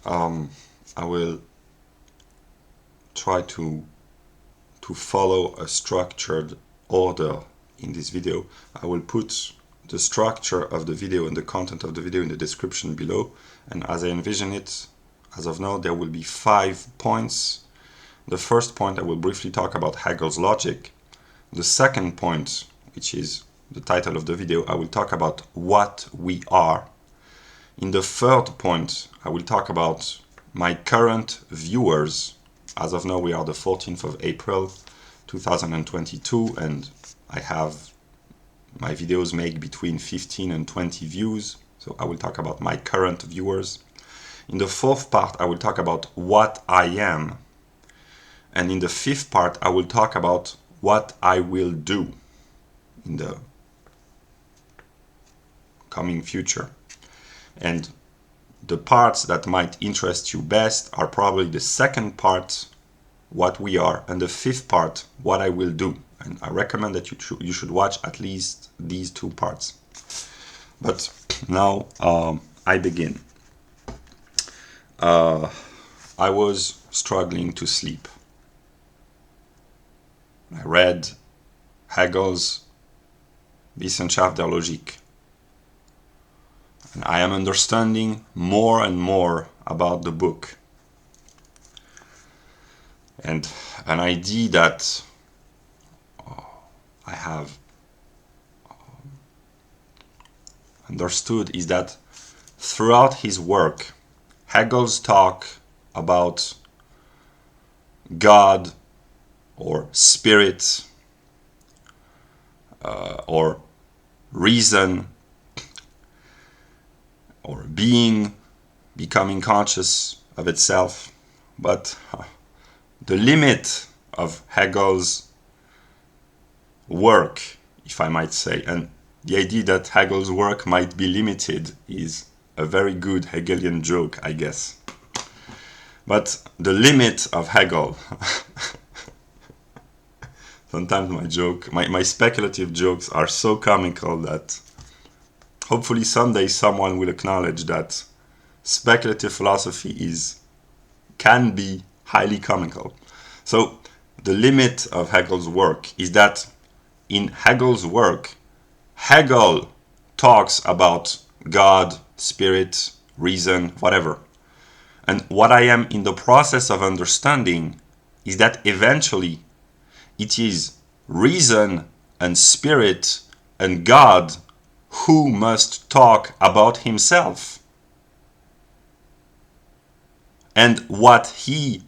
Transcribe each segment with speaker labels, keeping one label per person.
Speaker 1: I will try to follow a structured order in this video. I will put the structure of the video and the content of the video in the description below, and as I envision it, as of now, there will be 5 points. The first point, I will briefly talk about Hegel's logic. The second point, which is the title of the video, I will talk about what we are. In the third point, I will talk about my current viewers. As of now, we are the 14th of April 2022, and I have my videos make between 15 and 20 views. So I will talk about my current viewers. In the fourth part, I will talk about what I am. And in the fifth part, I will talk about what I will do in the coming future. And the parts that might interest you best are probably the second part, what we are, and the fifth part, what I will do. And I recommend that you should watch at least these 2 parts. But now I begin. I was struggling to sleep. I read Hegel's Wissenschaft der Logik. And I am understanding more and more about the book. And an idea that I have understood is that throughout his work, Hegel's talk about God or spirit or reason or being becoming conscious of itself, but the limit of Hegel's work, if I might say, and the idea that Hegel's work might be limited is a very good Hegelian joke, I guess. But the limit of Hegel, sometimes my speculative jokes are so comical that hopefully someday someone will acknowledge that speculative philosophy can be highly comical. So the limit of Hegel's work is that in Hegel's work, Hegel talks about God, spirit, reason, whatever. And what I am in the process of understanding is that eventually it is reason and spirit and God who must talk about himself. And what he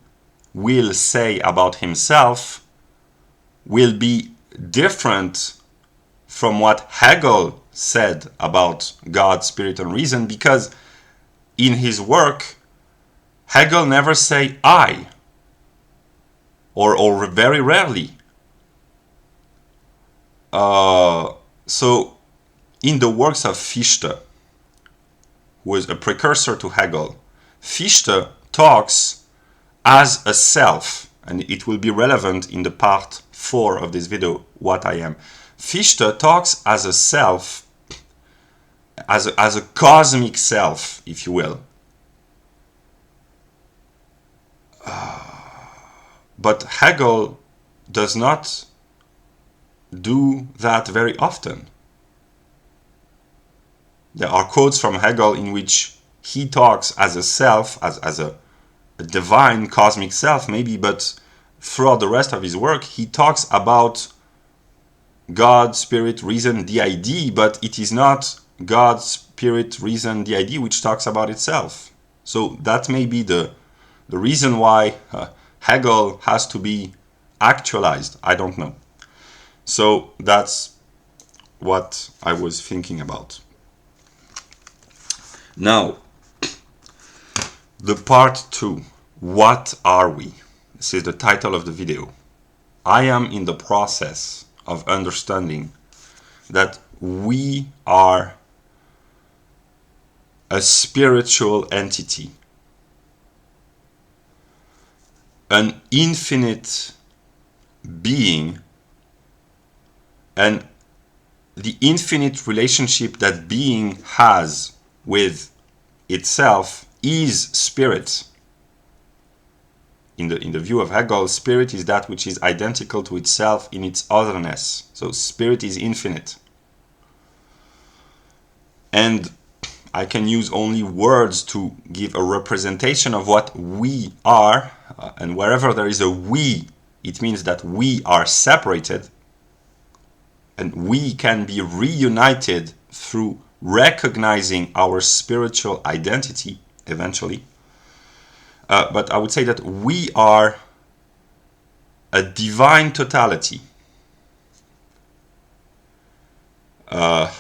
Speaker 1: will say about himself will be different from what Hegel said about God, spirit, and reason, because in his work, Hegel never say I, or very rarely. So in the works of Fichte, who is a precursor to Hegel, Fichte talks as a self, and it will be relevant in the part 4 of this video, what I am. Fichte talks as a self, as a cosmic self, if you will. But Hegel does not do that very often. There are quotes from Hegel in which he talks as a self, as a divine cosmic self maybe, but throughout the rest of his work he talks about God, spirit, reason, the idea, but it is not God, spirit, reason, the idea which talks about itself. So that may be the reason why Hegel has to be actualized. I don't know. So that's what I was thinking about. Now, the part 2, what are we? This is the title of the video. I am in the process of understanding that we are a spiritual entity, an infinite being, and the infinite relationship that being has with itself is spirit. In the view of Hegel, spirit is that which is identical to itself in its otherness. So spirit is infinite. And I can use only words to give a representation of what we are. And wherever there is a we, it means that we are separated. And we can be reunited through recognizing our spiritual identity eventually. But I would say that we are a divine totality, a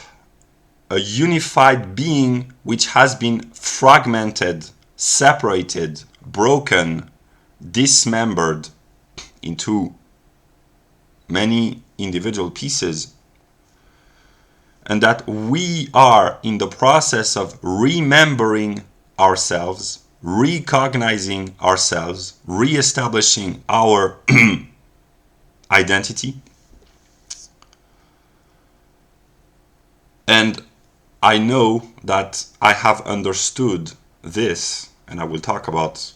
Speaker 1: unified being which has been fragmented, separated, broken, dismembered into many individual pieces, and that we are in the process of remembering ourselves, re-cognizing ourselves, re-establishing our identity. And I know that I have understood this, and I will talk about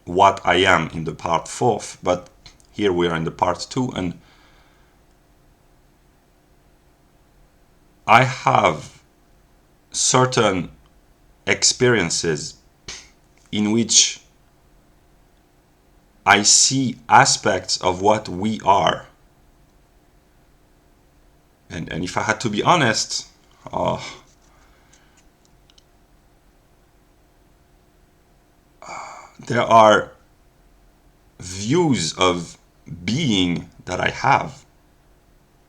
Speaker 1: what I am in the part 4, but here we are in the part 2, and I have certain experiences in which I see aspects of what we are. And if I had to be honest, there are views of being that I have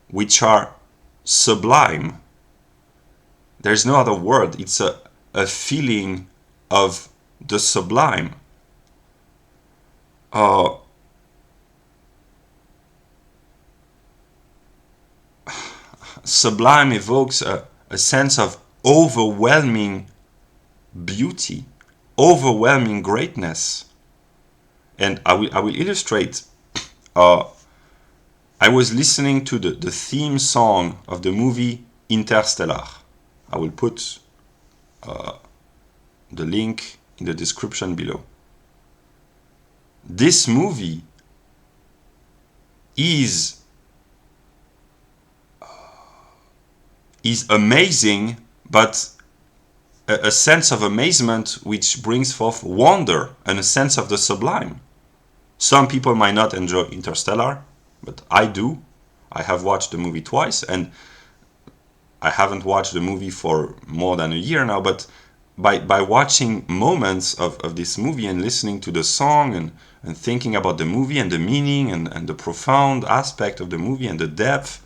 Speaker 1: which are sublime. There's no other word. It's a feeling of the sublime. Sublime evokes a sense of overwhelming beauty, overwhelming greatness. And I will illustrate. I was listening to the theme song of the movie Interstellar. I will put the link in the description below. This movie is amazing, but a sense of amazement which brings forth wonder and a sense of the sublime. Some people might not enjoy Interstellar, but I do. I have watched the movie twice, and I haven't watched the movie for more than a year now, but by watching moments of this movie and listening to the song and thinking about the movie and the meaning and the profound aspect of the movie and the depth,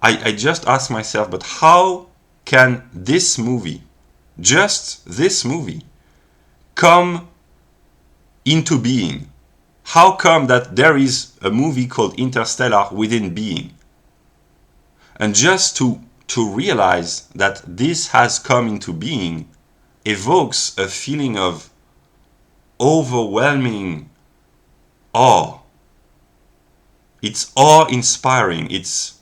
Speaker 1: I just ask myself, but how can this movie, just this movie, come into being? How come that there is a movie called Interstellar within being? And just to realize that this has come into being evokes a feeling of overwhelming awe. It's awe-inspiring. It's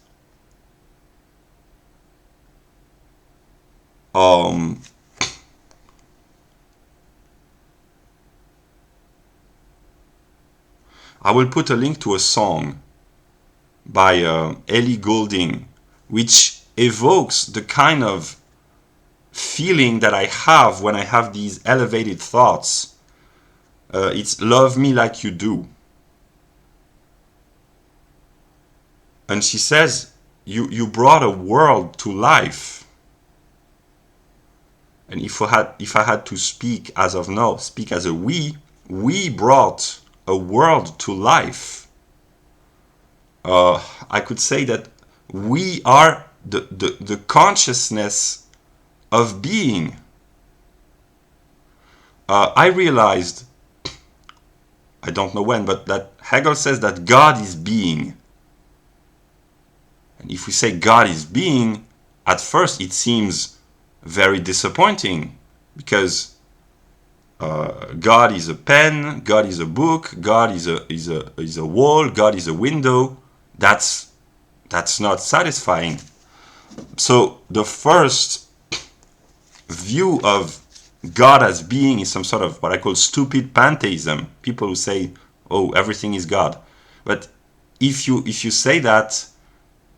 Speaker 1: I will put a link to a song by Ellie Goulding, which evokes the kind of feeling that I have when I have these elevated thoughts. It's Love Me Like You Do. And she says, you brought a world to life. And if I had to speak as of now, speak as a we brought a world to life. I could say that we are the consciousness of being. I realized, I don't know when, but that Hegel says that God is being. And if we say God is being, at first it seems very disappointing, because God is a pen, God is a book, God is a wall, God is a window. That's not satisfying. So the first view of God as being is some sort of what I call stupid pantheism. People who say, oh, everything is God. But if you say that,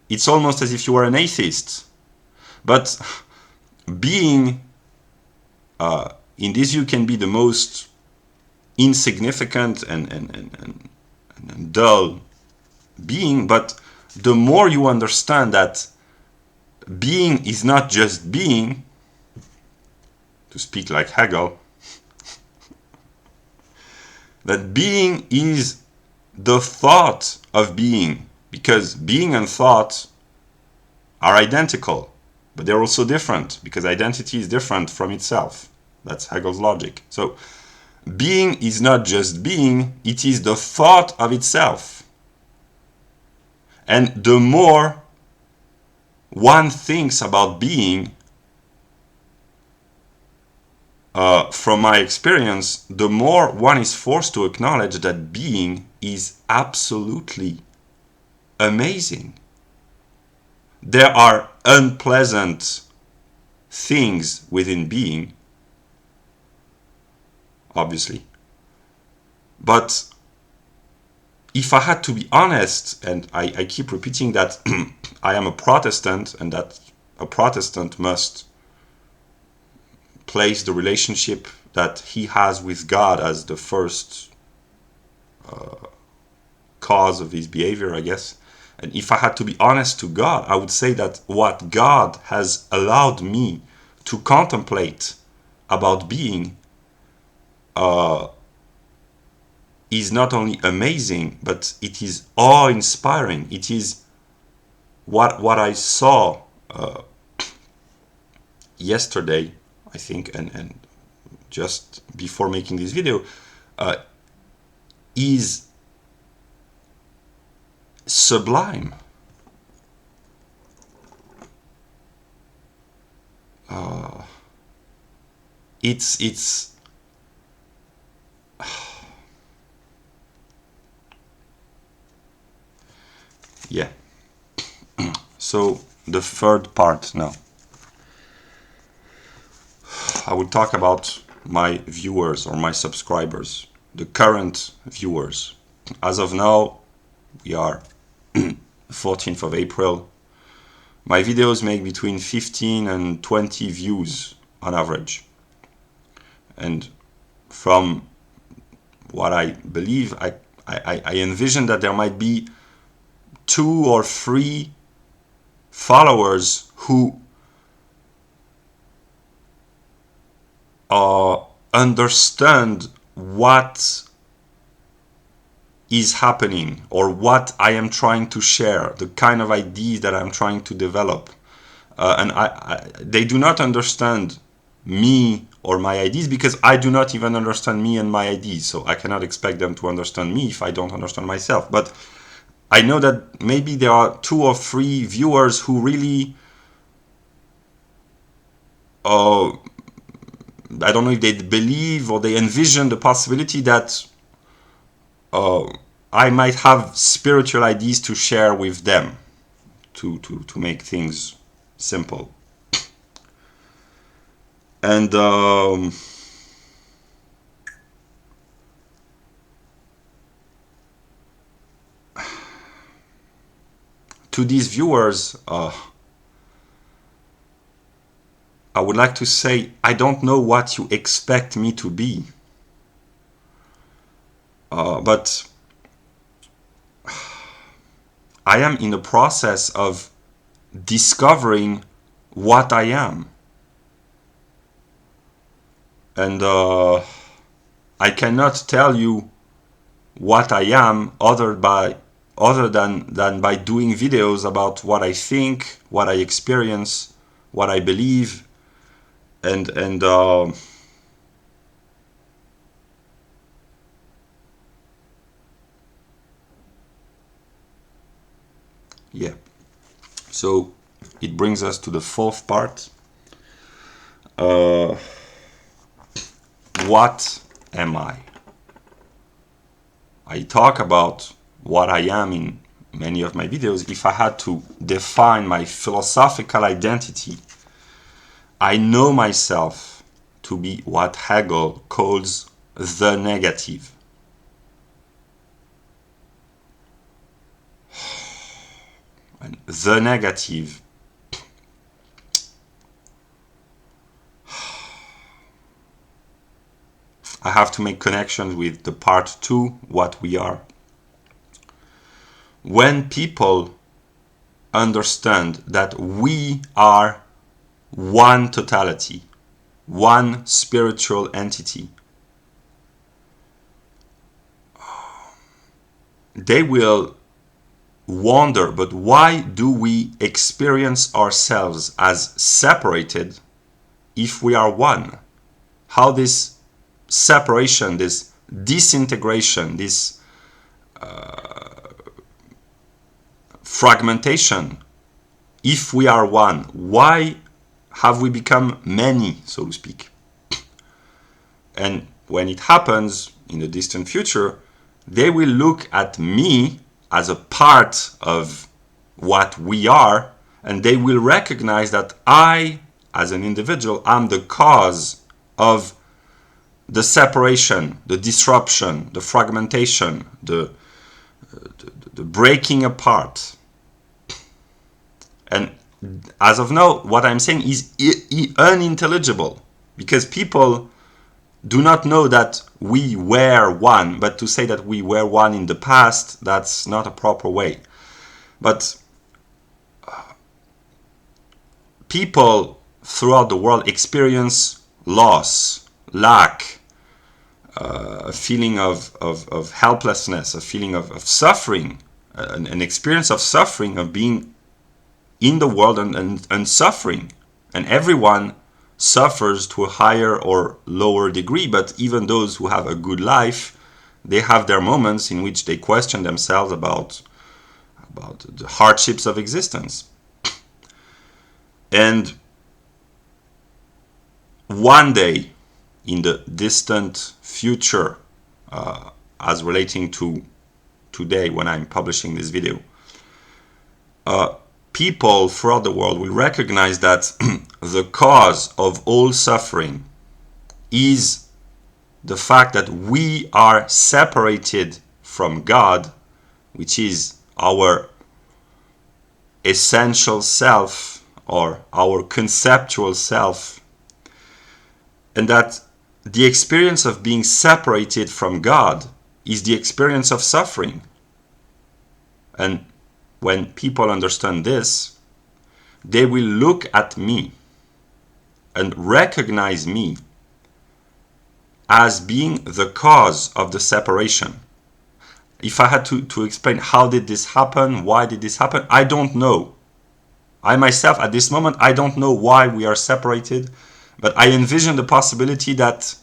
Speaker 1: it's almost as if you were an atheist. But being, in this view, can be the most insignificant and dull being, but the more you understand that being is not just being, to speak like Hegel, that being is the thought of being, because being and thought are identical, but they're also different, because identity is different from itself. That's Hegel's logic. So being is not just being, it is the thought of itself. And the more one thinks about being, from my experience, the more one is forced to acknowledge that being is absolutely amazing. There are unpleasant things within being, obviously. But if I had to be honest, and I keep repeating that I am a Protestant, and that a Protestant must place the relationship that he has with God as the first cause of his behavior, I guess. And if I had to be honest to God, I would say that what God has allowed me to contemplate about being is not only amazing, but it is awe-inspiring. It is what I saw yesterday, I think, and just before making this video, is sublime. It's yeah. So the third part now. I will talk about my viewers or my subscribers, the current viewers. As of now, we are 14th of April. My videos make between 15 and 20 views on average. And from what I believe, I envision that there might be 2 or 3 followers who understand what is happening or what I am trying to share, the kind of ideas that I'm trying to develop. And they do not understand me or my ideas, because I do not even understand me and my ideas. So I cannot expect them to understand me if I don't understand myself. But I know that maybe there are 2 or 3 viewers who really, I don't know if they believe or they envision the possibility that I might have spiritual ideas to share with them to make things simple. And to these viewers, I would like to say, I don't know what you expect me to be. But I am in the process of discovering what I am. And I cannot tell you what I am other than by doing videos about what I think, what I experience, what I believe, and yeah. So it brings us to the 4th part. What am I? I talk about what I am in many of my videos. If I had to define my philosophical identity, I know myself to be what Hegel calls the negative. And the negative I have to make connections with the part 2, what we are. When people understand that we are one totality, one spiritual entity, they will wonder, but why do we experience ourselves as separated if we are one? How this separation, this disintegration, this fragmentation, if we are one, why have we become many, so to speak? And when it happens in the distant future, they will look at me as a part of what we are, and they will recognize that I, as an individual, am the cause of the separation, the disruption, the fragmentation, the breaking apart. And as of now, what I'm saying is unintelligible, because people do not know that we were one, but to say that we were one in the past, that's not a proper way. But people throughout the world experience loss, lack, a feeling of helplessness, a feeling of suffering, an experience of suffering, of being in the world and suffering. And everyone suffers to a higher or lower degree, but even those who have a good life, they have their moments in which they question themselves about the hardships of existence. And one day, in the distant future, as relating to today when I'm publishing this video, people throughout the world will recognize that the cause of all suffering is the fact that we are separated from God, which is our essential self or our conceptual self, and that the experience of being separated from God is the experience of suffering. And when people understand this, they will look at me and recognize me as being the cause of the separation. If I had to explain how did this happen, why did this happen, I don't know. I myself, at this moment, I don't know why we are separated, but I envision the possibility that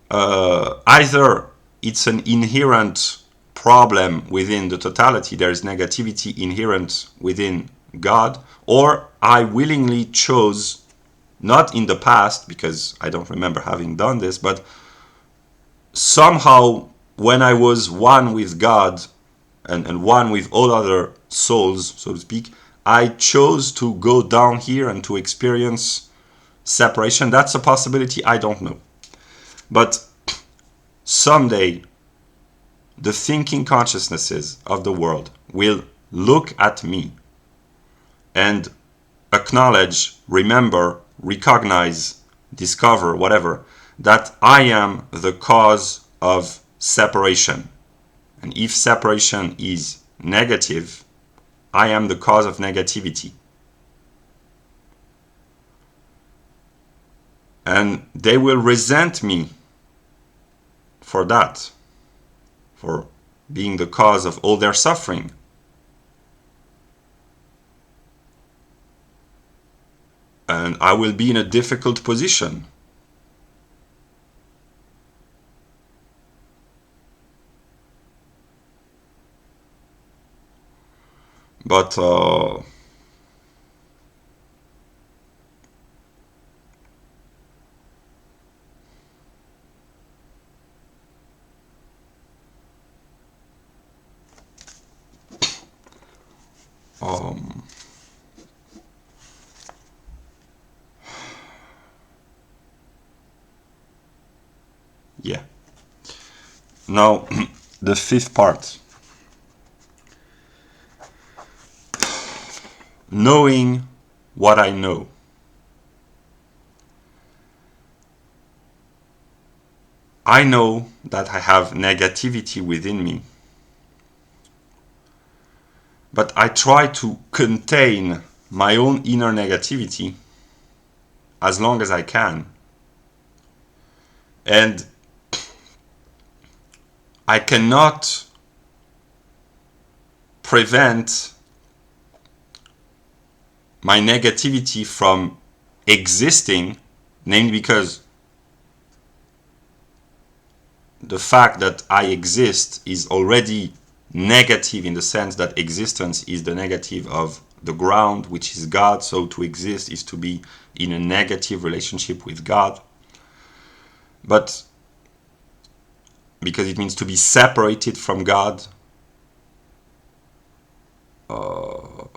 Speaker 1: either it's an inherent problem within the totality, there is negativity inherent within God, or I willingly chose, not in the past, because I don't remember having done this, but somehow when I was one with God and one with all other souls, so to speak, I chose to go down here and to experience separation. That's a possibility, I don't know. But someday, the thinking consciousnesses of the world will look at me and acknowledge, remember, recognize, discover, whatever, that I am the cause of separation. And if separation is negative, I am the cause of negativity. And they will resent me for that, for being the cause of all their suffering. And I will be in a difficult position. But Yeah. Now, the fifth part. Knowing what I know. I know that I have negativity within me, but I try to contain my own inner negativity as long as I can. And I cannot prevent my negativity from existing, namely because the fact that I exist is already negative, in the sense that existence is the negative of the ground, which is God. So to exist is to be in a negative relationship with God. But because it means to be separated from God, so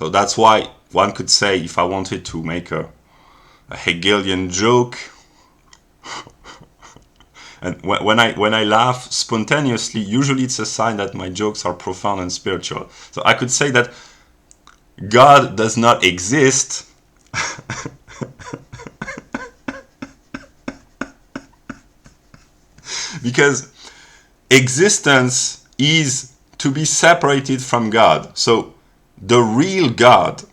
Speaker 1: that's why one could say, if I wanted to make a Hegelian joke, and when I laugh spontaneously, usually it's a sign that my jokes are profound and spiritual. So I could say that God does not exist because existence is to be separated from God. So the real God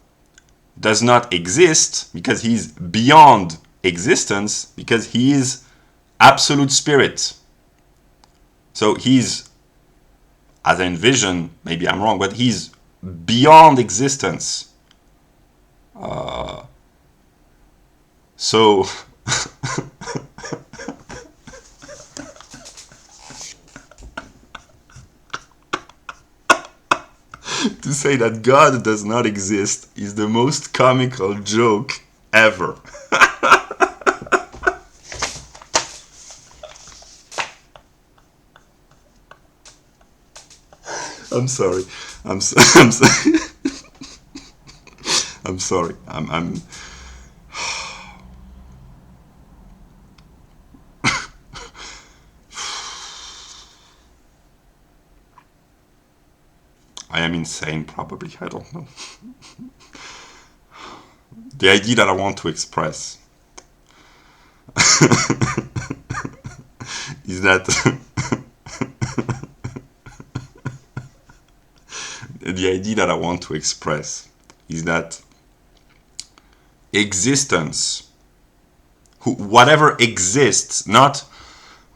Speaker 1: does not exist because he's beyond existence, because he is absolute spirit. So he's, as I envision, maybe I'm wrong, but he's beyond existence. So to say that God does not exist is the most comical joke ever. I'm sorry. I'm sorry. I'm sorry. I am insane, probably. I don't know. The idea that I want to express is that the idea that I want to express is that existence, whatever exists, not,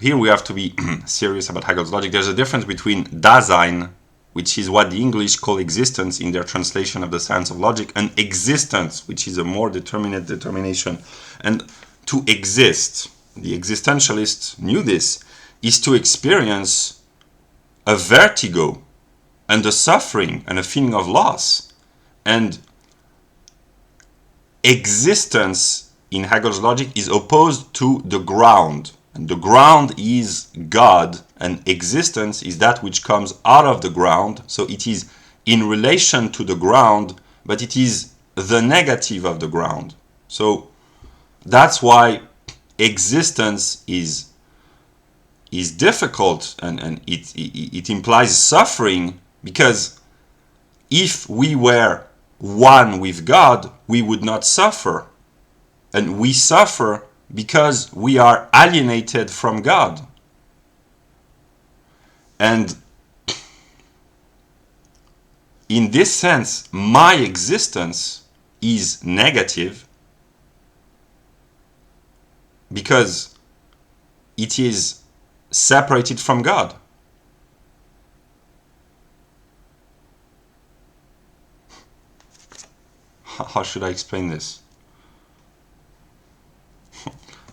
Speaker 1: here we have to be serious about Hegel's logic. There's a difference between Dasein, which is what the English call existence in their translation of the science of logic, and existence, which is a more determinate determination. And to exist, the existentialists knew this, is to experience a vertigo and a suffering and a feeling of loss. And existence in Hegel's logic is opposed to the ground. And the ground is God, and existence is that which comes out of the ground. So it is in relation to the ground, but it is the negative of the ground. So that's why existence is difficult, and it implies suffering, because if we were one with God, we would not suffer. And we suffer because we are alienated from God. And in this sense, my existence is negative because it is separated from God. How should I explain this?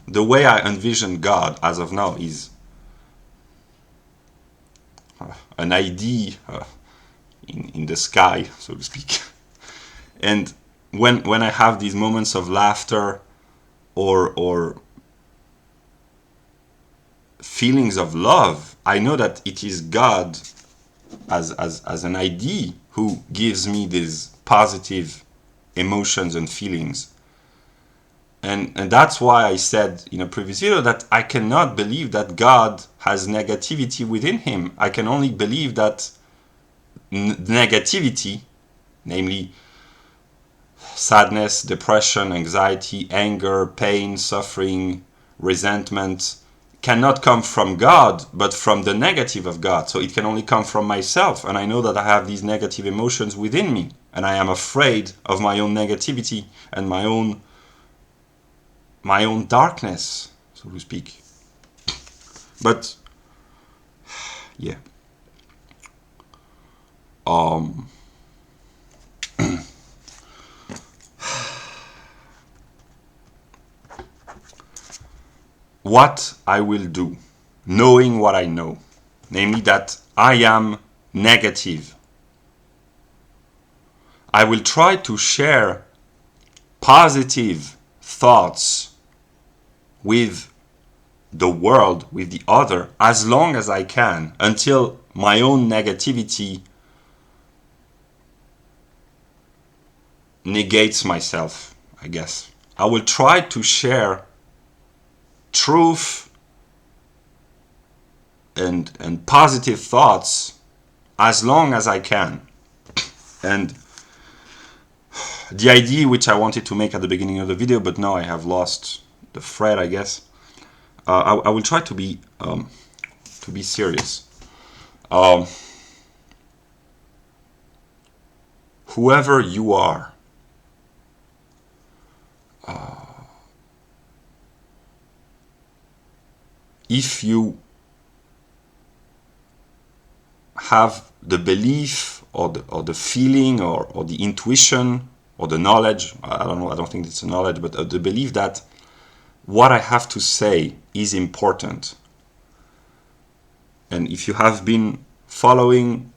Speaker 1: The way I envision God as of now is an idea in the sky, so to speak. And when I have these moments of laughter or feelings of love, I know that it is God as an idea who gives me these positive emotions and feelings. And that's why I said in a previous video that I cannot believe that God has negativity within him. I can only believe that negativity, namely sadness, depression, anxiety, anger, pain, suffering, resentment, cannot come from God, but from the negative of God. So it can only come from myself. And I know that I have these negative emotions within me. And I am afraid of my own negativity and my own darkness, so to speak. But yeah. What I will do, knowing what I know, namely that I am negative, I will try to share positive thoughts with the world, with the other, as long as I can, until my own negativity negates myself, I guess. I will try to share truth and positive thoughts as long as I can. And the idea which I wanted to make at the beginning of the video, but now I have lost the thread, I guess. I will try to be serious. Whoever you are, if you have the belief or the feeling or the intuition or the knowledge, I don't know, I don't think it's a knowledge, but the belief that what I have to say is important. And if you have been following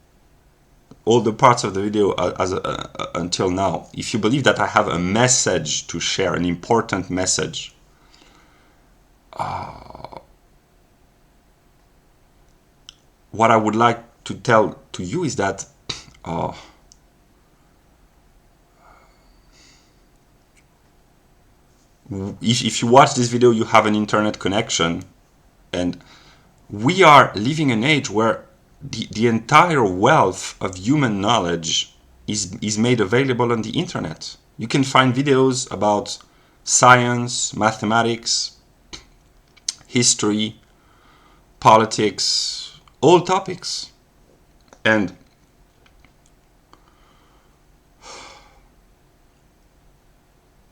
Speaker 1: all the parts of the video until now, if you believe that I have a message to share, an important message, what I would like to tell to you is that if you watch this video, you have an internet connection, and we are living an age where the entire wealth of human knowledge is made available on the internet. You can find videos about science, mathematics, history, politics, all topics. And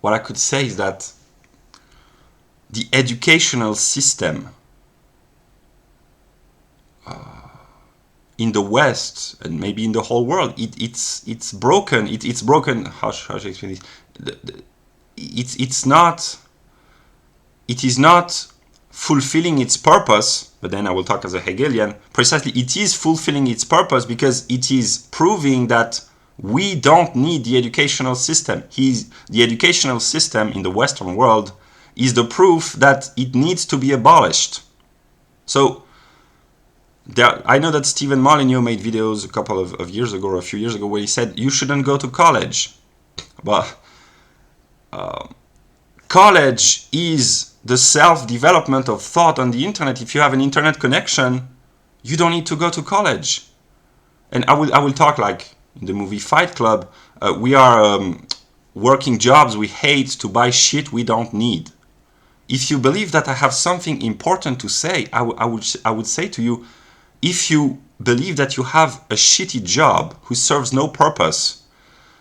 Speaker 1: what I could say is that the educational system in the West and maybe in the whole world, it's broken. It's broken. How should I explain this? It is not fulfilling its purpose. But then I will talk as a Hegelian. Precisely, it is fulfilling its purpose because it is proving that we don't need the educational system. The educational system in the Western world is the proof that it needs to be abolished. So I know that Stephen Molyneux made videos a couple of years ago or a few years ago where he said you shouldn't go to college. But college is the self-development of thought on the internet. If you have an internet connection, you don't need to go to college. And I will talk like in the movie Fight Club. We are working jobs we hate to buy shit we don't need. If you believe that I have something important to say, I would say to you, if you believe that you have a shitty job who serves no purpose,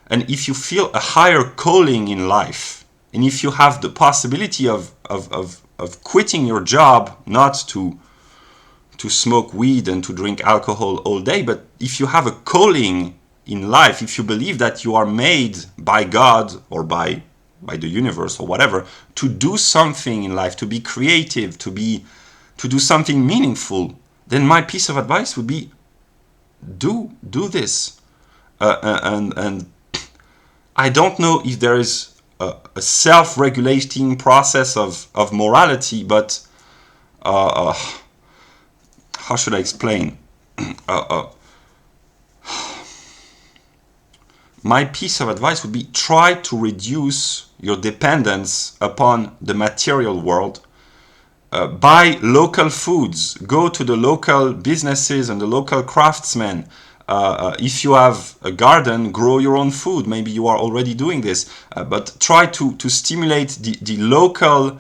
Speaker 1: and if you feel a higher calling in life, and if you have the possibility of quitting your job, not to smoke weed and to drink alcohol all day, but if you have a calling in life, if you believe that you are made by God or by the universe or whatever, to do something in life, to be creative, to do something meaningful, then my piece of advice would be do this. And I don't know if there is a self-regulating process of morality, but how should I explain? My piece of advice would be try to reduce your dependence upon the material world. Buy local foods, go to the local businesses and the local craftsmen. If you have a garden, grow your own food. Maybe you are already doing this, but try to stimulate the local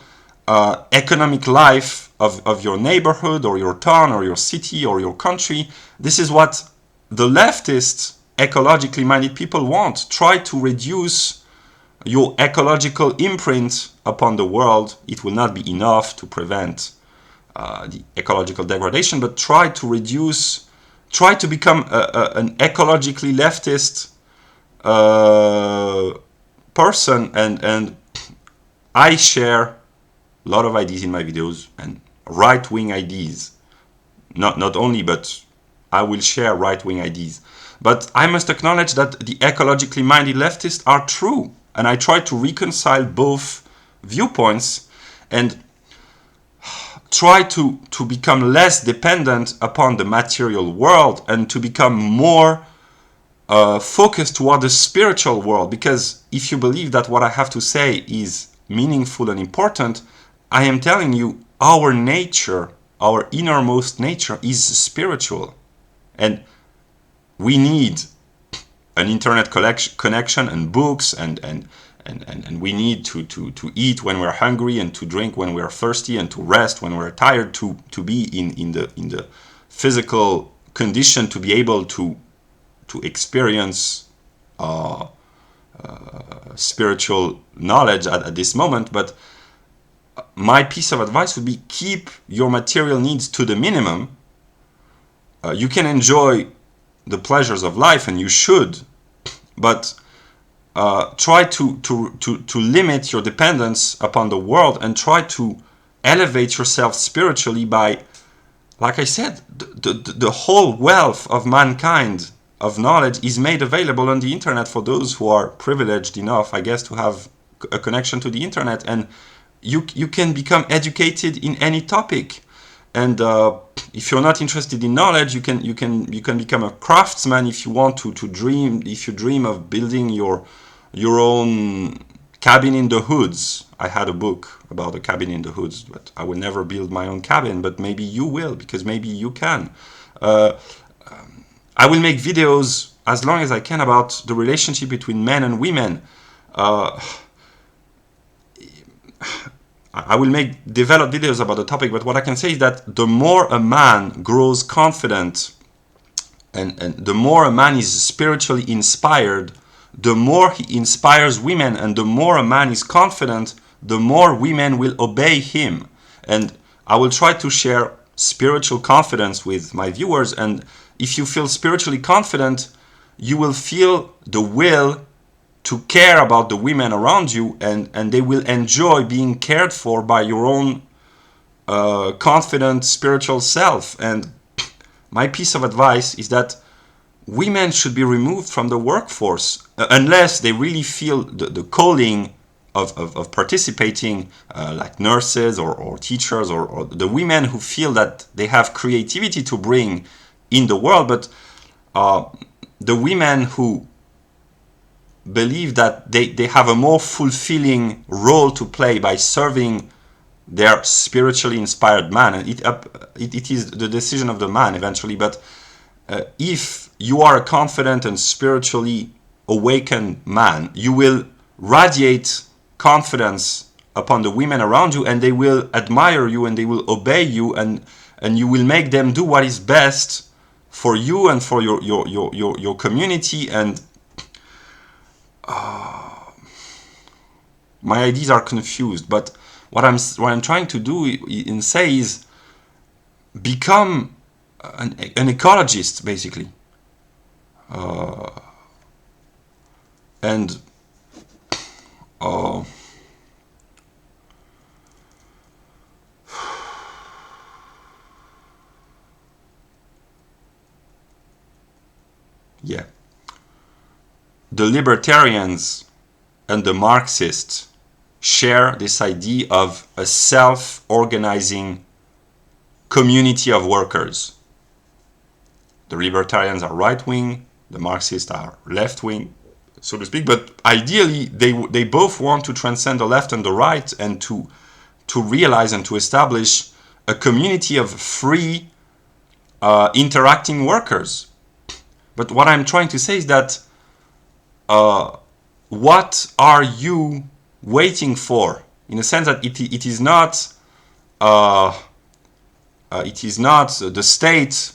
Speaker 1: economic life of your neighborhood or your town or your city or your country. This is what the leftist, ecologically minded people want. Try to reduce your ecological imprint upon the world. It will not be enough to prevent the ecological degradation, but try to reduce, try to become an ecologically leftist person. And I share a lot of ideas in my videos, and right-wing ideas. Not only, but I will share right-wing ideas. But I must acknowledge that the ecologically minded leftists are true. And I try to reconcile both viewpoints and try to become less dependent upon the material world and to become more focused toward the spiritual world. Because if you believe that what I have to say is meaningful and important, I am telling you, our nature, our innermost nature is spiritual. And we need an internet connection and books, and we need to eat when we're hungry, and to drink when we're thirsty, and to rest when we're tired, to be in the physical condition to be able to experience spiritual knowledge at this moment. But my piece of advice would be, keep your material needs to the minimum. You can enjoy the pleasures of life, and you should, but try to limit your dependence upon the world, and try to elevate yourself spiritually by, like I said, the whole wealth of mankind, of knowledge, is made available on the internet for those who are privileged enough, I guess, to have a connection to the internet. And you can become educated in any topic. And if you're not interested in knowledge, you can become a craftsman if you want to dream. If you dream of building your own cabin in the woods. I had a book about a cabin in the woods, but I will never build my own cabin. But maybe you will, because maybe you can. I will make videos as long as I can about the relationship between men and women. I will develop videos about the topic, but what I can say is that the more a man grows confident, and the more a man is spiritually inspired, the more he inspires women, and the more a man is confident, the more women will obey him. And I will try to share spiritual confidence with my viewers, and if you feel spiritually confident, you will feel the will to care about the women around you, and they will enjoy being cared for by your own confident spiritual self. And my piece of advice is that women should be removed from the workforce unless they really feel the calling of participating, like nurses or teachers, or the women who feel that they have creativity to bring in the world. But the women who believe that they have a more fulfilling role to play by serving their spiritually inspired man, and it is the decision of the man eventually. But if you are a confident and spiritually awakened man, you will radiate confidence upon the women around you, and they will admire you, and they will obey you, and you will make them do what is best for you and for your community. And my ideas are confused, but what I'm trying to do and say is become an ecologist, basically. And yeah, the libertarians and the Marxists share this idea of a self-organizing community of workers. The libertarians are right-wing, the Marxists are left-wing. so to speak. But ideally, they both want to transcend the left and the right, and to realize and to establish a community of free interacting workers. But what I'm trying to say is that what are you waiting for? In a sense that it is not the state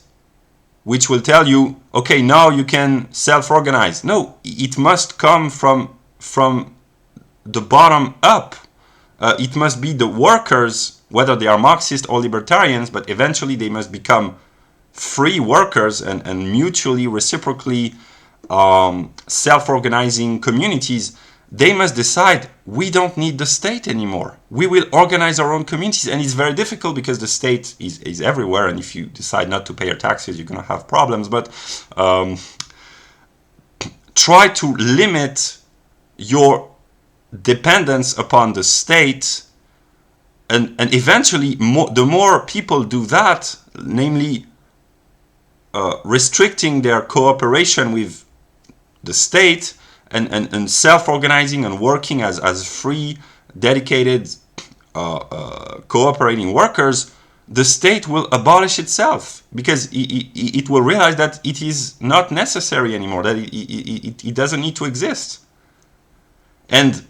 Speaker 1: which will tell you, okay, now you can self-organize. No, it must come from the bottom up. It must be the workers, whether they are Marxist or libertarians, but eventually they must become free workers and mutually, reciprocally self-organizing communities. They must decide, we don't need the state anymore. We will organize our own communities. And it's very difficult because the state is everywhere. And if you decide not to pay your taxes, you're going to have problems. But try to limit your dependence upon the state. And eventually, the more people do that, namely restricting their cooperation with the state, and self-organizing and working as free, dedicated, cooperating workers, the state will abolish itself, because it will realize that it is not necessary anymore, that it doesn't need to exist. And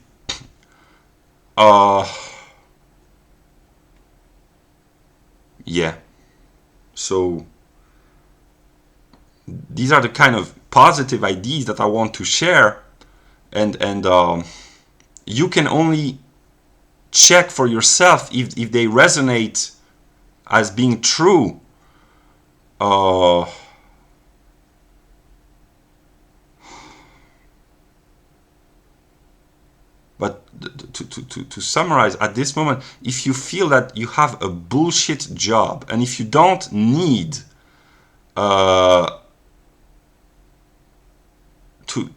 Speaker 1: yeah, so these are the kind of positive ideas that I want to share, and you can only check for yourself if they resonate as being true. But to summarize, at this moment, if you feel that you have a bullshit job, and if you don't need I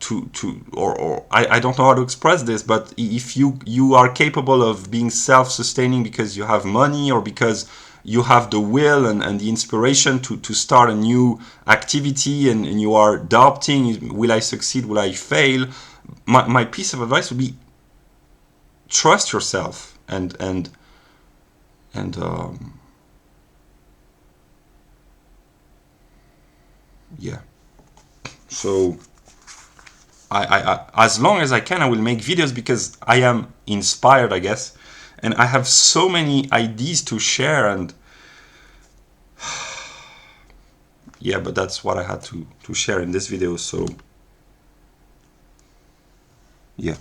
Speaker 1: don't know how to express this, but if you are capable of being self-sustaining because you have money, or because you have the will and the inspiration to start a new activity, and you are doubting, will I succeed, will I fail, my piece of advice would be, trust yourself, and yeah. So I as long as I can, I will make videos, because I am inspired, I guess, and I have so many ideas to share, and yeah, but that's what I had to share in this video. So yeah.